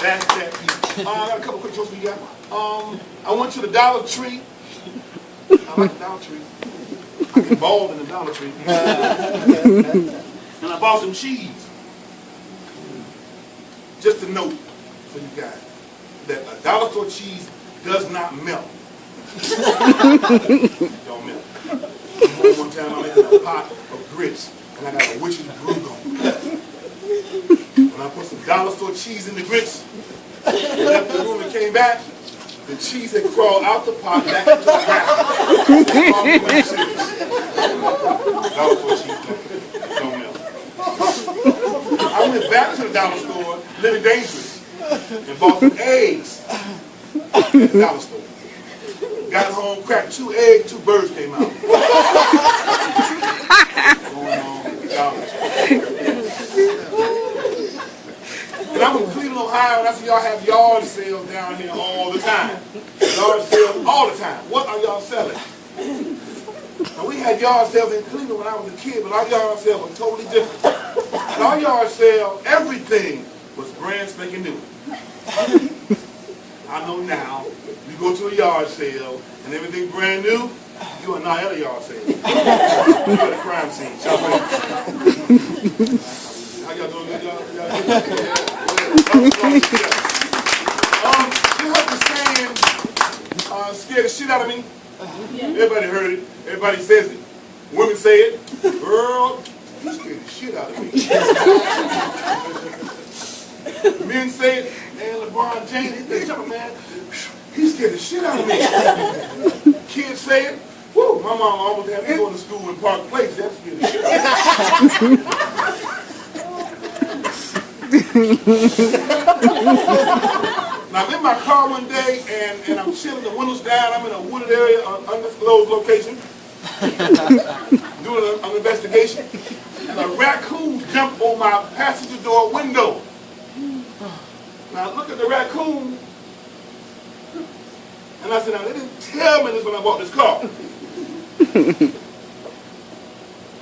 That's that. I got a couple quick jokes we got. I went to the Dollar Tree. I like the Dollar Tree. I get bald in the Dollar Tree. And I bought some cheese. Just a note for you guys that a dollar store cheese does not melt. Don't melt. One time I made a pot of grits and I got a witch's brew going. When I put some dollar store cheese in the grits, and left the room and came back, the cheese had crawled out the pot back into the wrap. Dollar store cheese don't melt. I went back to the dollar store, living dangerous, and bought some eggs at the dollar store. Got home, cracked 2 eggs, 2 birds came out. And I'm in Cleveland, Ohio, and I see y'all have yard sales down here all the time. Yard sales all the time. What are y'all selling? Now, we had yard sales in Cleveland when I was a kid, but our yard sales were totally different. At our yard sale, everything was brand spanking new. I know now, you go to a yard sale and everything brand new, you are not at a yard sale. You're at a crime scene. How y'all doing good, y'all? You heard the saying, scared the shit out of me? Everybody heard it. Everybody says it. Women say it. Girl, you scared the shit out of me. Men say it. Man, LeBron James, he's been jumping, man. He scared the shit out of me. Kids say it. Woo, my mom almost had me going to school in Park Place. That scared the shit out of me. Now, I'm in my car one day, and I'm chilling, the windows down. I'm in a wooded area, an undisclosed location, doing an investigation, and a raccoon jumped on my passenger door window. Now, I look at the raccoon, and I said, now, they didn't tell me this when I bought this car.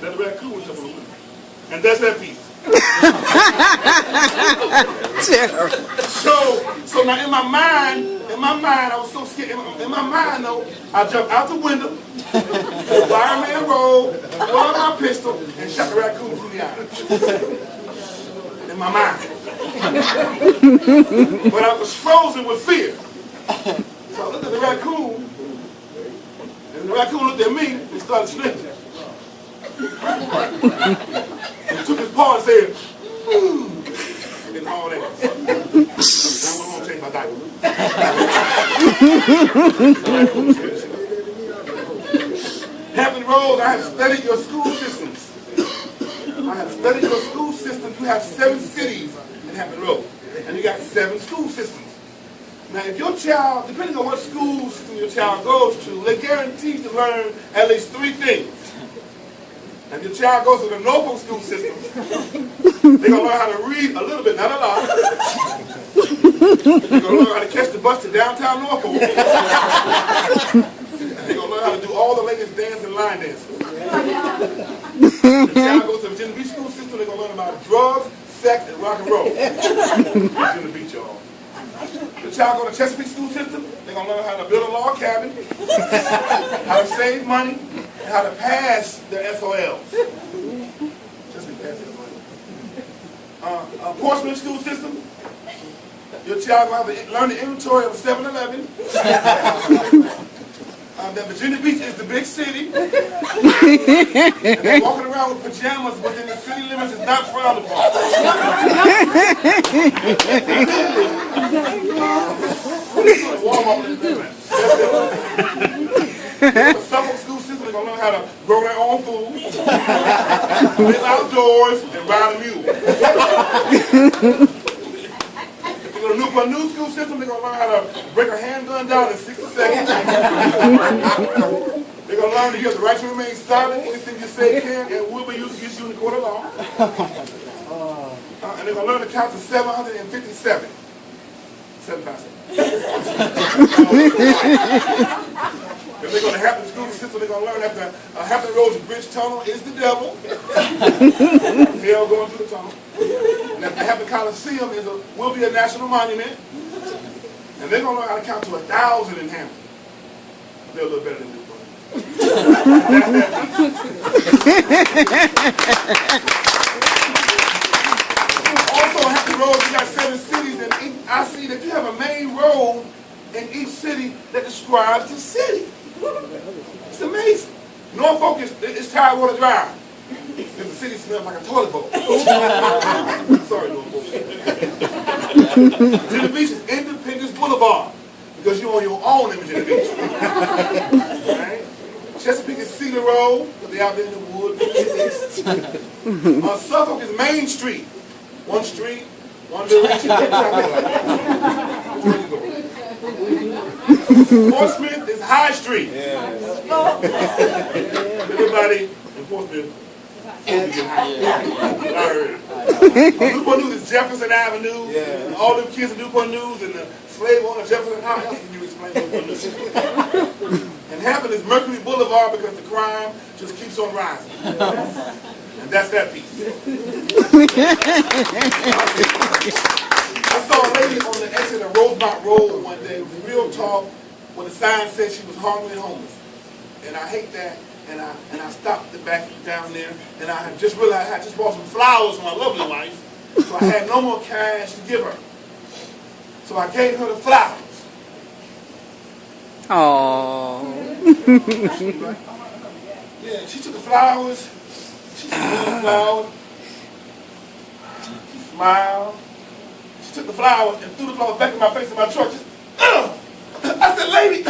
That the raccoon was jumping on the window. And that's that piece. So now in my mind, I was so scared. In my mind, though, I jumped out the window, fireman roll, pulled out my pistol, and shot the raccoon through the eye. In my mind. But I was frozen with fear. So I looked at the raccoon, and the raccoon looked at me and started sniffing. He took his paw and said, and all that. I went home and changed my diaper. Hampton Roads, I have studied your school systems. I have studied your school systems. You have 7 cities in Hampton Roads, and you got 7 school systems. Now, if your child, depending on what school system your child goes to, they're guaranteed to learn at least 3 things. And your child goes to the Norfolk school system, they're going to learn how to read a little bit, not a lot. They're going to learn how to catch the bus to downtown Norfolk. And they're going to learn how to do all the latest dance and line dances. Your child goes to the Virginia Beach school system, they're going to learn about drugs, sex, and rock and roll. Virginia Beach, y'all. The child go to Chesapeake school system, they're going to learn how to build a log cabin, how to save money, and how to pass their SOLs. Chesapeake pass their money. Portsmouth school system, your child will have to learn the inventory of a 7-Eleven. That Virginia Beach is the big city. And they're walking around with pajamas within the city limits is not frowned upon. The Suffolk school system, they're going to learn how to grow their own food, live outdoors, and ride a mule. If you go to a new school system, they're going to learn how to break a handgun down in 60 seconds. They're going to learn that you have the right to remain silent. Anything you say can and will be used against you in the court of law. And they're going to learn to count to 757. 757. If they're going to have the school system, they're going to learn that the Hampton Roads Bridge Tunnel is the devil. Hell going through the tunnel. And that the Hampton Coliseum will be a national monument. And they're going to learn how to count to 1,000 in Hampton. They're a little better than this. Also, on Hampton Roads, you got 7 cities, and I see that you have a main road in each city that describes the city. It's amazing. Norfolk is Tidewater Drive. And the city smells like a toilet bowl. Sorry, Norfolk. Virginia Beach is Independence Boulevard because you're on your own in Virginia Beach. Right? Chesapeake is Cedar Road because they're out there in the woods. Suffolk is Main Street. One street, one direction. Portsmouth is High Street. Everybody in Portsmouth. Newport News is Jefferson Avenue. And all them kids in Newport News and the slave owner Jefferson. How else can you explain Newport News? And Hampton is Mercury Boulevard because the crime just keeps on rising. And that's that piece. I saw a lady on the exit of Rosemont Road one day, real talk, when the sign said she was hungry and homeless. And I hate that. And I stopped the back down there, and I just realized I just bought some flowers for my lovely wife, so I had no more cash to give her. So I gave her the flowers. Aww. Yeah, she took the flowers. She took the flowers. She smiled. She took the flowers and threw the flowers back in my face in my truck. Just, I said, lady,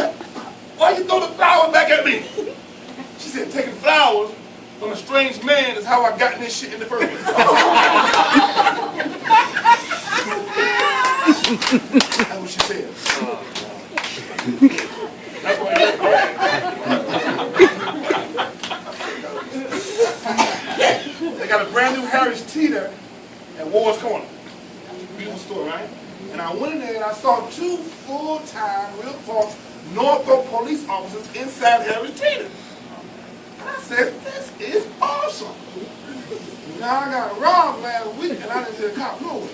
why you throw the flowers back at me? She said, taking flowers from a strange man is how I got in this shit in the first place. That's what she said. That's what I They got a brand new Harris Teeter at Ward's Corner. Beautiful store, right? And I went in there and I saw 2 full-time, real talk, Norfolk police officers inside Harris Teeter. I said, this is awesome. Now I got robbed last week and I didn't see a cop nowhere.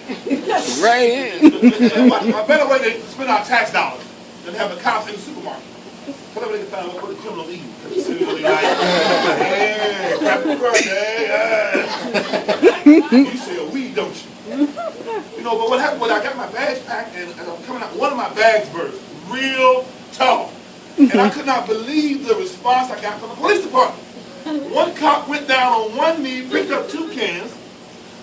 Right. A better way to spend our tax dollars than have the cops in the supermarket. Whatever they can find out what the criminals eat. Yeah, happy birthday. You sell weed, don't you? You know, but what happened was I got my bags packed and I'm coming out, one of my bags burst. Real talk. And I could not believe the response I got from the police department. One cop went down on one knee, picked up 2 cans.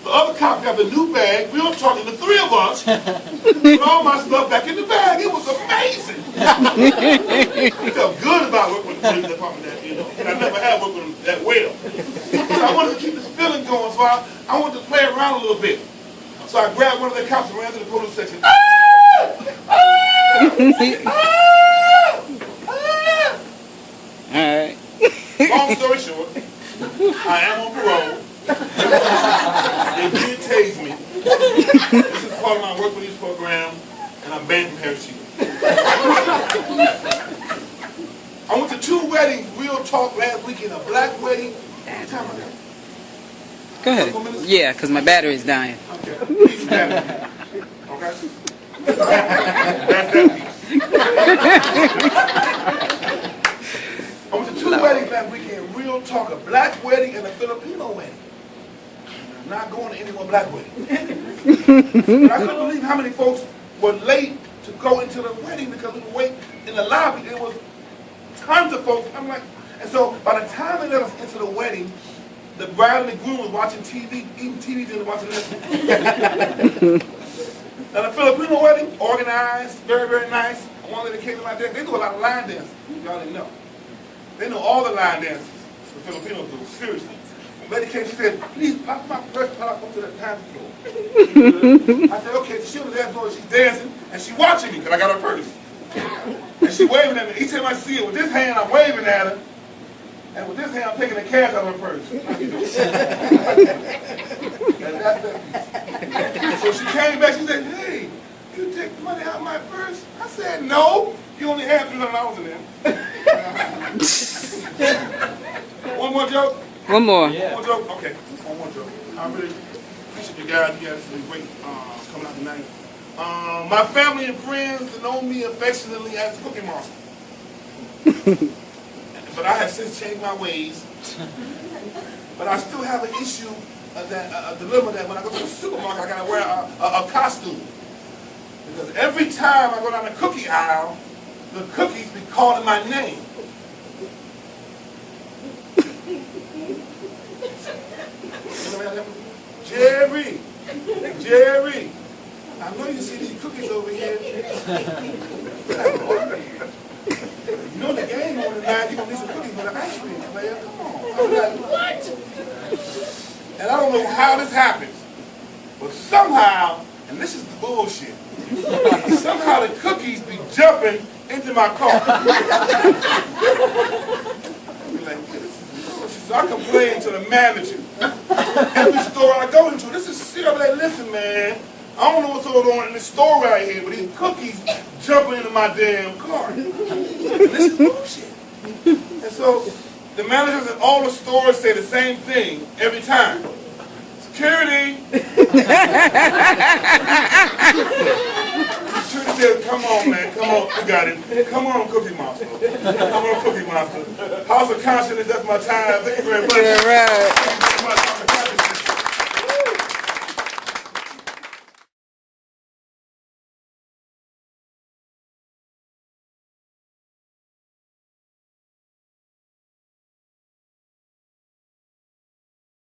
The other cop got the new bag. We were talking, the 3 of us, put all my stuff back in the bag. It was amazing. I felt good about working with the police department that, you know, and I never had worked with them that well. So I wanted to keep this feeling going, so I wanted to play around a little bit. So I grabbed one of the cops and ran to the police section. Alright. Long story short, I am on parole. They did tase me. This is part of my work release program, and I'm banned from Harris Teeter. I went to 2 weddings, real talk, last weekend. A black wedding. What time I got? Go ahead. Yeah, because my battery's dying. Okay. Okay? That's that piece. I went to 2 weddings last weekend, real talk, a black wedding and a Filipino wedding. I'm not going to any more black wedding. But I couldn't believe how many folks were late to go into the wedding because we were waiting in the lobby. There was tons of folks. I'm like, and so by the time they let us into the wedding, the bride and the groom was watching TV, eating TV and watching this. Now the Filipino wedding, organized, very, very nice. One lady came to my desk. They do a lot of line dancing. Y'all didn't know. They know all the line dances the Filipinos do, seriously. The lady came, she said, please pop my purse, pop up to the dance floor. I said, okay, so she was there, she's dancing, and she's watching me, because I got her purse. And she's waving at me. Each time I see her, with this hand, I'm waving at her, and with this hand, I'm taking the cash out of her purse. So she came back, she said, hey, you take the money out of my purse? I said, no, you only have $300 in there. more joke? One more. Yeah. One more joke? Okay. One more joke. I really appreciate you guys. You guys have been great coming out tonight. My family and friends know me affectionately as Cookie Monster. But I have since changed my ways. But I still have an issue, a dilemma that when I go to the supermarket, I gotta wear a costume. Because every time I go down the cookie aisle, the cookies be calling my name. Jerry, Jerry. I know you see these cookies over here. You know the game on tonight, you're going to need some cookies for the ice cream, player. Come on. I'm like, what? And I don't know how this happens, but somehow, and this is the bullshit, somehow the cookies be jumping into my car. So I complain to the manager. Every store I go into, this is shit. I'm like, listen, man, I don't know what's going on in this store right here, but these cookies jumping into my damn car. And this is bullshit. And so the managers at all the stores say the same thing every time. Security. Security says, come on, man, come on, we got it. Come on, Cookie Monster. Come on, Cookie Monster. House of Conscience, that's my time. Thank you very much. All right. Thank you very much.